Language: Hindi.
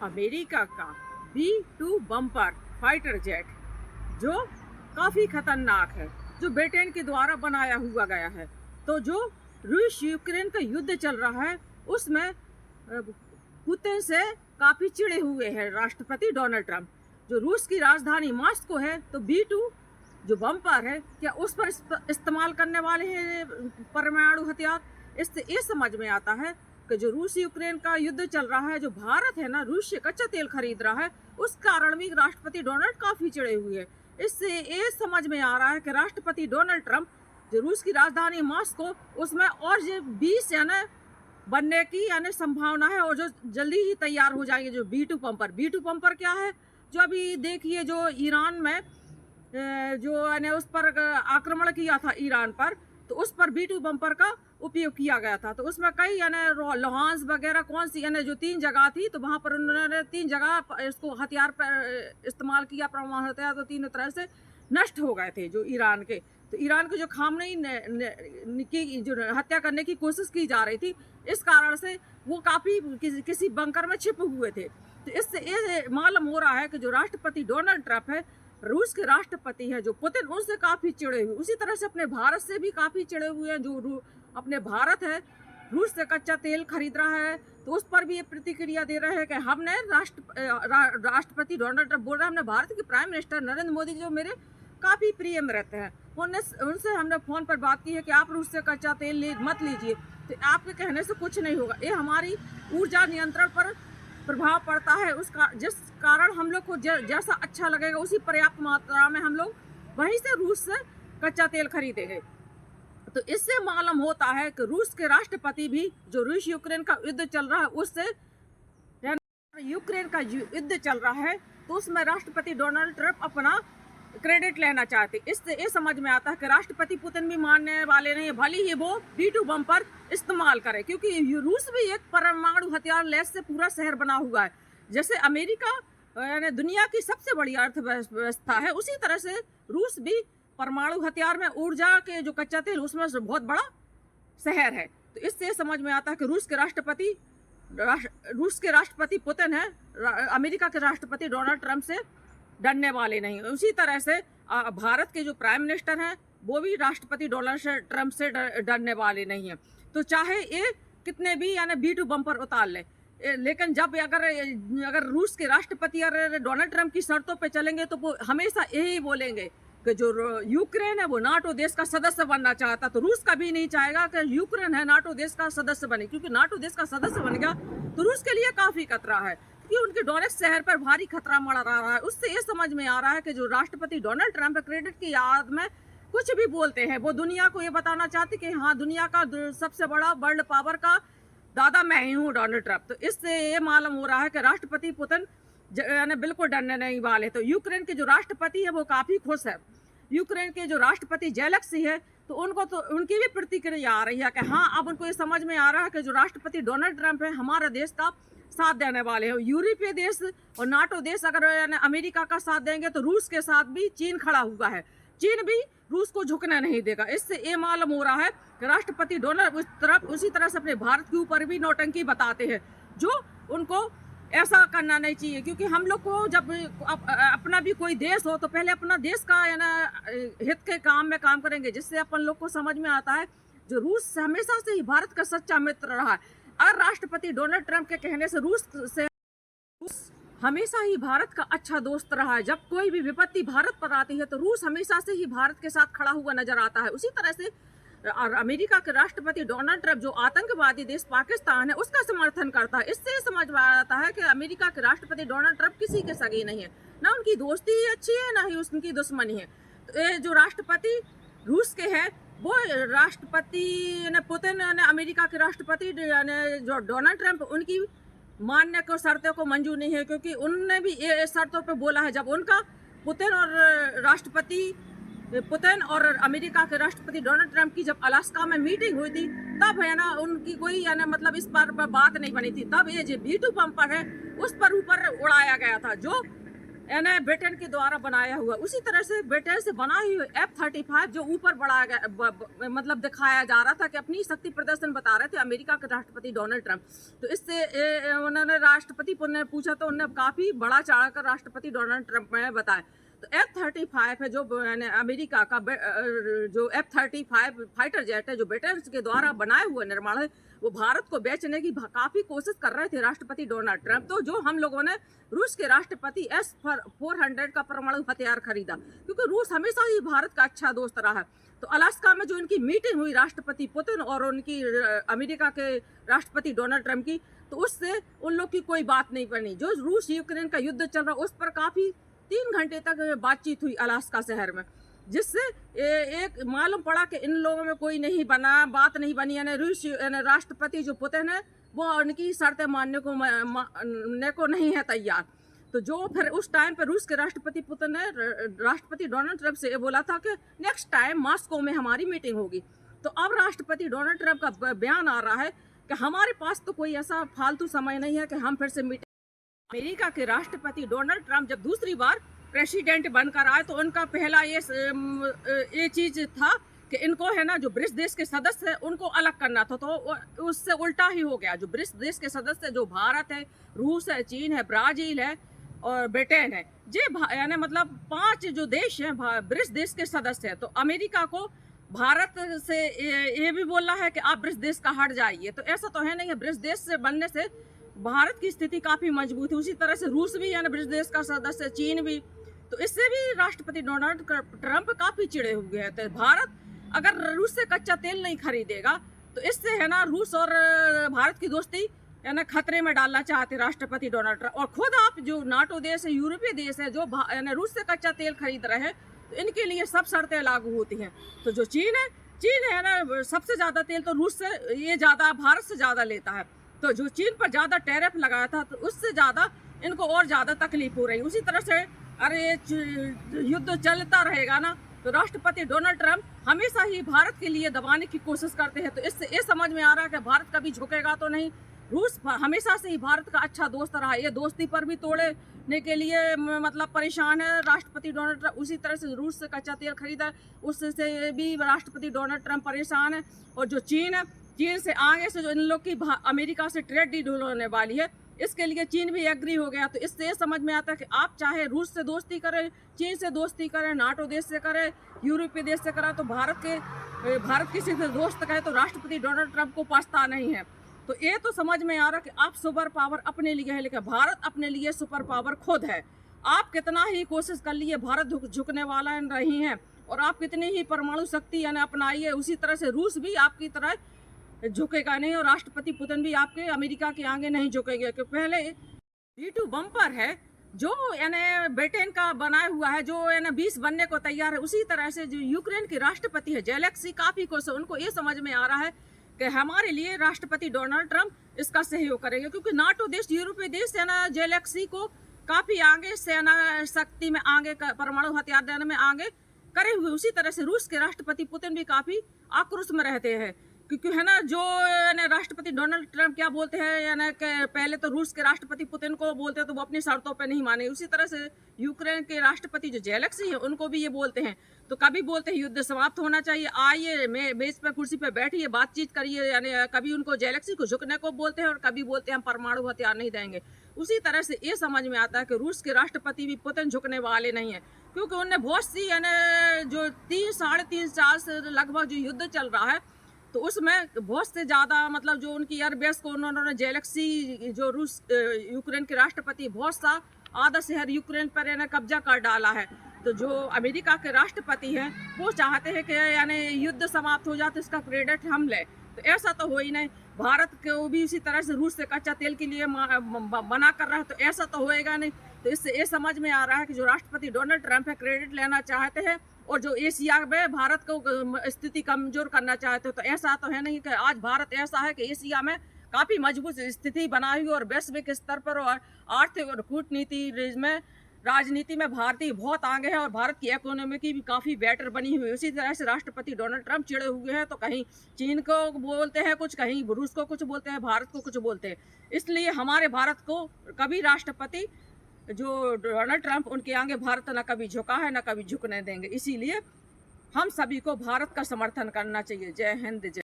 अमेरिका का B-2 बम्पर फाइटर जेट जो काफ़ी खतरनाक है, जो ब्रिटेन के द्वारा बनाया हुआ गया है। तो जो रूस यूक्रेन का युद्ध चल रहा है उसमें पुतिन से काफ़ी चिढ़े हुए हैं राष्ट्रपति डोनाल्ड ट्रंप। जो रूस की राजधानी मॉस्को है तो B-2 जो बम्पर है क्या उस पर इस्तेमाल करने वाले हैं परमाणु हथियार। इससे ये समझ में आता है कि जो रूस यूक्रेन का युद्ध चल रहा है, जो भारत है ना रूस से कच्चा तेल खरीद रहा है, उस कारण भी राष्ट्रपति डोनाल्ड काफ़ी चिढ़े हुए हैं। इससे ये समझ में आ रहा है कि राष्ट्रपति डोनाल्ड ट्रंप जो रूस की राजधानी मॉस्को उसमें और जो 20 यानी बनने की यानी संभावना है और जो जल्दी ही तैयार हो जाएंगे। जो B-2 बम्पर क्या है, जो अभी देखिए जो ईरान में जो यानी उस पर आक्रमण किया था ईरान पर, तो उस पर B-2 बम्पर का उपयोग किया गया था। तो उसमें कई यानी लोहांस वगैरह कौन सी यानी जो 3 जगह थी, तो वहाँ पर उन्होंने 3 जगह इसको हथियार पर इस्तेमाल किया, परमाणु हथियार, तो तीनों तरह से नष्ट हो गए थे जो ईरान के। तो ईरान के जो खामनेई की जो हत्या करने की कोशिश की जा रही थी, इस कारण से वो काफ़ी किसी बंकर में छिपे हुए थे। तो इससे ये मालूम हो रहा है कि जो राष्ट्रपति डोनाल्ड ट्रंप है, रूस के राष्ट्रपति हैं जो पुतिन, उनसे काफ़ी चिढ़े हुए। उसी तरह से अपने भारत से भी काफ़ी चिढ़े हुए हैं। जो अपने भारत है रूस से कच्चा तेल खरीद रहा है, तो उस पर भी ये प्रतिक्रिया दे रहे हैं कि हमने राष्ट्रपति डोनाल्ड ट्रंप बोल रहे हैं, हमने भारत के प्राइम मिनिस्टर नरेंद्र मोदी जो मेरे काफ़ी प्रिय में रहते हैं, उनसे हमने फ़ोन पर बात की है कि आप रूस से कच्चा तेल मत लीजिए। तो आपके कहने से कुछ नहीं होगा, ये हमारी ऊर्जा नियंत्रण पर प्रभाव पड़ता है, जिस कारण हम लोग को जैसा अच्छा लगेगा उसी पर्याप्त मात्रा में हम लोग वहीं से रूस से कच्चा तेल खरीदेंगे। तो इससे मालूम होता है कि रूस के राष्ट्रपति भी जो रूस यूक्रेन का युद्ध चल रहा है उससे यूक्रेन का युद्ध चल रहा है, तो उसमें राष्ट्रपति डोनाल्ड ट्रंप अपना क्रेडिट लेना चाहते। इससे ये समझ में आता है कि राष्ट्रपति पुतिन भी मानने वाले नहीं है, भले ही वो B-2 बम्पर इस्तेमाल करे, क्योंकि रूस भी एक परमाणु हथियार लैस से पूरा शहर बना हुआ है। जैसे अमेरिका यानी दुनिया की सबसे बड़ी अर्थव्यवस्था है, उसी तरह से रूस भी परमाणु हथियार में ऊर्जा के जो कच्चा तेल उसमें से बहुत बड़ा शहर है। तो इससे समझ में आता है कि रूस के राष्ट्रपति पुतिन है, अमेरिका के राष्ट्रपति डोनाल्ड ट्रंप से डरने वाले नहीं। उसी तरह से भारत के जो प्राइम मिनिस्टर हैं वो भी राष्ट्रपति डोनाल्ड ट्रंप से डरने वाले नहीं हैं। तो चाहे ये कितने भी यानी B-2 बम्पर उतार ले, लेकिन जब अगर रूस के राष्ट्रपति अगर डोनाल्ड ट्रंप की शर्तों पे चलेंगे तो वो हमेशा यही बोलेंगे कि जो यूक्रेन है वो नाटो देश का सदस्य बनना चाहता। तो रूस कभी नहीं चाहेगा कि यूक्रेन है नाटो देश का सदस्य बने, क्योंकि नाटो देश का सदस्य बन गया तो रूस के लिए काफ़ी खतरा है, क्योंकि उनके डोनेट्स्क शहर पर भारी खतरा मंडरा रहा है। उससे ये समझ में आ रहा है कि जो राष्ट्रपति डोनाल्ड ट्रंप क्रेडिट की याद में कुछ भी बोलते हैं, वो दुनिया को ये बताना चाहते कि हाँ दुनिया का सबसे बड़ा वर्ल्ड पावर का दादा मैं ही हूँ डोनाल्ड ट्रंप। तो इससे ये मालूम हो रहा है कि राष्ट्रपति पुतिन यानी बिल्कुल डरने नहीं वाले। तो यूक्रेन के जो राष्ट्रपति है वो काफ़ी खुश है। यूक्रेन के जो राष्ट्रपति जेलेंस्की है तो उनकी भी प्रतिक्रिया आ रही है कि हाँ अब उनको ये समझ में आ रहा है कि जो राष्ट्रपति डोनाल्ड ट्रंप है हमारे देश का साथ देने वाले हैं। यूरोपीय देश और नाटो देश अगर अमेरिका का साथ देंगे तो रूस के साथ भी चीन खड़ा हुआ है, चीन भी रूस को झुकने नहीं देगा। इससे ये मालूम हो रहा है कि राष्ट्रपति डोनाल्ड उसी तरह से अपने भारत के ऊपर भी नौटंकी बताते हैं, जो उनको ऐसा करना नहीं चाहिए। क्योंकि हम लोग को जब अपना भी कोई देश हो तो पहले अपना देश का हित के काम में काम करेंगे, जिससे अपन लोग को समझ में आता है जो रूस हमेशा से ही भारत का सच्चा मित्र रहा है। और राष्ट्रपति डोनाल्ड ट्रंप के कहने से रूस हमेशा ही भारत का अच्छा दोस्त रहा है। जब कोई भी विपत्ति भारत पर आती है तो रूस हमेशा से ही भारत के साथ खड़ा हुआ नजर आता है। उसी तरह से और अमेरिका के राष्ट्रपति डोनाल्ड ट्रंप जो आतंकवादी देश पाकिस्तान है उसका समर्थन करता है। इससे समझ में आता है कि अमेरिका के राष्ट्रपति डोनाल्ड ट्रंप किसी के सगे नहीं है, ना उनकी दोस्ती ही अच्छी है ना ही उनकी दुश्मनी है। तो ये जो राष्ट्रपति रूस के हैं वो राष्ट्रपति पुतिन अमेरिका के राष्ट्रपति जो डोनाल्ड ट्रंप उनकी मानने को शर्तों को मंजूर नहीं है, क्योंकि उनने भी ये शर्तों पे बोला है। जब उनका पुतिन और अमेरिका के राष्ट्रपति डोनाल्ड ट्रंप की जब अलास्का में मीटिंग हुई थी तब है ना उनकी कोई मतलब इस पर बात नहीं बनी थी। तब ये जो B-2 बम्पर है उस पर ऊपर उड़ाया गया था, जो यानी ब्रिटेन के द्वारा बनाया हुआ, उसी तरह से ब्रिटेन से बना हुई F-35 जो ऊपर बढ़ाया गया, मतलब दिखाया जा रहा था कि अपनी शक्ति प्रदर्शन बता रहे थे अमेरिका के राष्ट्रपति डोनाल्ड ट्रंप। तो इससे उन्होंने राष्ट्रपति ने पूछा तो उन्होंने काफ़ी बड़ा चढ़ाकर राष्ट्रपति डोनाल्ड ट्रंप ने बताया। तो F-35 है जो अमेरिका का जो F-35 फाइटर जेट है जो ब्रिटेन के द्वारा बनाए हुए निर्माण है, वो भारत को बेचने की काफ़ी कोशिश कर रहे थे राष्ट्रपति डोनाल्ड ट्रंप। तो जो हम लोगों ने रूस के राष्ट्रपति S-400 का परमाणु हथियार खरीदा, क्योंकि रूस हमेशा ही भारत का अच्छा दोस्त रहा है। तो अलास्का में जो इनकी मीटिंग हुई राष्ट्रपति पुतिन और उनकी अमेरिका के राष्ट्रपति डोनाल्ड ट्रंप की, तो उससे उन लोग की कोई बात नहीं बनी। जो रूस यूक्रेन का युद्ध चल रहा उस पर काफ़ी 3 घंटे तक बातचीत हुई अलास्का शहर में, जिससे एक मालूम पड़ा कि इन लोगों में कोई नहीं बना, बात नहीं बनी। यानी रूस राष्ट्रपति जो पुतिन है वो उनकी शर्तें मानने को नहीं है तैयार। तो जो फिर उस टाइम पर रूस के राष्ट्रपति पुतिन ने राष्ट्रपति डोनाल्ड ट्रंप से ये बोला था कि नेक्स्ट टाइम मॉस्को में हमारी मीटिंग होगी। तो अब राष्ट्रपति डोनाल्ड ट्रंप का बयान आ रहा है कि हमारे पास तो कोई ऐसा फालतू समय नहीं है कि हम फिर से मीटिंग। अमेरिका के राष्ट्रपति डोनाल्ड ट्रंप जब दूसरी बार प्रेसिडेंट बनकर आए तो उनका पहला ये चीज़ था कि इनको है ना जो ब्रिक्स देश के सदस्य हैं उनको अलग करना था। तो उससे उल्टा ही हो गया। जो ब्रिक्स देश के सदस्य जो भारत है, रूस है, चीन है, ब्राज़ील है और ब्रिटेन है, यानी मतलब 5 जो देश हैं ब्रिक्स देश के सदस्य हैं। तो अमेरिका को भारत से ये भी बोल रहा है कि आप ब्रिक्स देश का हट जाइए। तो ऐसा तो है नहीं है। ब्रिक्स देश से बनने से भारत की स्थिति काफ़ी मजबूत है। उसी तरह से रूस भी यानी ब्रिक्स देश का सदस्य, चीन भी। तो इससे भी राष्ट्रपति डोनाल्ड ट्रंप काफ़ी चिड़े हुए हैं। तो भारत अगर रूस से कच्चा तेल नहीं खरीदेगा तो इससे है ना रूस और भारत की दोस्ती यानी खतरे में डालना चाहते राष्ट्रपति डोनाल्ड ट्रंप। और खुद आप जो नाटो देश है, यूरोपीय देश है, जो यानी रूस से कच्चा तेल खरीद रहे हैं, तो इनके लिए सब शर्तें लागू होती हैं। तो जो चीन है ना सबसे ज़्यादा तेल तो रूस से ये ज़्यादा भारत से ज़्यादा लेता है। तो जो चीन पर ज़्यादा टैरिफ लगाया था तो उससे ज़्यादा इनको और ज़्यादा तकलीफ हो रही। उसी तरह से अरे युद्ध चलता रहेगा ना, तो राष्ट्रपति डोनाल्ड ट्रंप हमेशा ही भारत के लिए दबाने की कोशिश करते हैं। तो इससे ये समझ में आ रहा है कि भारत कभी झुकेगा तो नहीं। रूस हमेशा से ही भारत का अच्छा दोस्त रहा है। ये दोस्ती पर भी तोड़ने के लिए मतलब परेशान है राष्ट्रपति डोनाल्ड ट्रंप। उसी तरह से रूस से कच्चा तेल खरीदा, उससे भी राष्ट्रपति डोनाल्ड ट्रंप परेशान है। और जो चीन है, चीन से आगे से जो इन लोग की अमेरिका से ट्रेड डील होने वाली है, इसके लिए चीन भी एग्री हो गया। तो इससे ये समझ में आता है कि आप चाहे रूस से दोस्ती करें, चीन से दोस्ती करें, नाटो देश से करें, यूरोपीय देश से करें, तो भारत किसी से दोस्त कहे तो राष्ट्रपति डोनाल्ड ट्रंप को पछता नहीं है। तो ये तो समझ में आ रहा है कि आप सुपर पावर अपने लिए है, लेकिन भारत अपने लिए सुपर पावर खुद है। आप कितना ही कोशिश कर लिए, भारत झुकने वाला नहीं है। और आप कितनी ही परमाणु शक्ति यानी अपनाइए, उसी तरह से रूस भी आपकी तरह झुकेगा नहीं और राष्ट्रपति पुतिन भी आपके अमेरिका के आगे नहीं झुकेंगे। कि पहले B-2 बम्पर है जो यानी ब्रिटेन का बनाया हुआ है, जो यानी 20 बनने को तैयार है। उसी तरह से जो यूक्रेन के राष्ट्रपति है जेलेंस्की, काफ़ी खुश है। उनको ये समझ में आ रहा है कि हमारे लिए राष्ट्रपति डोनाल्ड ट्रंप इसका सहयोग करेंगे, क्योंकि नाटो देश, यूरोपीय देश है ना जेलेंस्की को काफ़ी आगे सेना शक्ति में आगे, परमाणु हथियार देने में आगे करे हुए। उसी तरह से रूस के राष्ट्रपति पुतिन भी काफ़ी आक्रोश में रहते हैं, क्योंकि है ना जो राष्ट्रपति डोनाल्ड ट्रंप क्या बोलते हैं यानी कि पहले तो रूस के राष्ट्रपति पुतिन को बोलते हैं तो वो अपनी शर्तों पे नहीं माने। उसी तरह से यूक्रेन के राष्ट्रपति जो जेलेंस्की है उनको भी ये बोलते हैं। तो कभी बोलते हैं युद्ध समाप्त होना चाहिए, आइए मेज पे कुर्सी पे बैठिए, बातचीत करिए। यानी कभी उनको जेलेंस्की को झुकने को बोलते हैं और कभी बोलते हैं हम परमाणु हथियार नहीं देंगे। उसी तरह से ये समझ में आता है कि रूस के राष्ट्रपति भी पुतिन झुकने वाले नहीं हैं, क्योंकि उनने बहुत सी यानी जो 3, साढ़े 3 साल से लगभग जो युद्ध चल रहा है तो उसमें बहुत से ज़्यादा मतलब जो उनकी एयरबेस को उन्होंने जेलेंस्की जो रूस यूक्रेन के राष्ट्रपति बहुत सा आधा शहर यूक्रेन पर यानी कब्जा कर डाला है। तो जो अमेरिका के राष्ट्रपति हैं वो चाहते हैं कि यानी युद्ध समाप्त हो जाए तो इसका क्रेडिट हम लें। तो ऐसा तो हो ही नहीं। भारत को भी इसी तरह से रूस से कच्चा तेल के लिए मना कर रहा है, तो ऐसा तो होएगा नहीं। तो इससे ये समझ में आ रहा है कि जो राष्ट्रपति डोनाल्ड ट्रंप है क्रेडिट लेना चाहते हैं और जो एशिया में भारत को स्थिति कमजोर करना चाहते हो। तो ऐसा तो है नहीं कि आज भारत ऐसा है कि एशिया में काफ़ी मजबूत स्थिति बनाई हुई और वैश्विक स्तर पर और आर्थिक और कूटनीति में, राजनीति में भारतीय बहुत आगे है और भारत की इकोनॉमी की भी काफ़ी बेटर बनी हुई है। उसी तरह से राष्ट्रपति डोनाल्ड ट्रंप चिड़े हुए हैं, तो कहीं चीन को बोलते हैं कुछ, कहीं रूस को कुछ बोलते हैं, भारत को कुछ बोलते हैं। इसलिए हमारे भारत को कभी राष्ट्रपति जो डोनाल्ड ट्रंप, उनके आगे भारत न कभी झुका है, न कभी झुकने देंगे। इसीलिए हम सभी को भारत का समर्थन करना चाहिए। जय हिंद, जय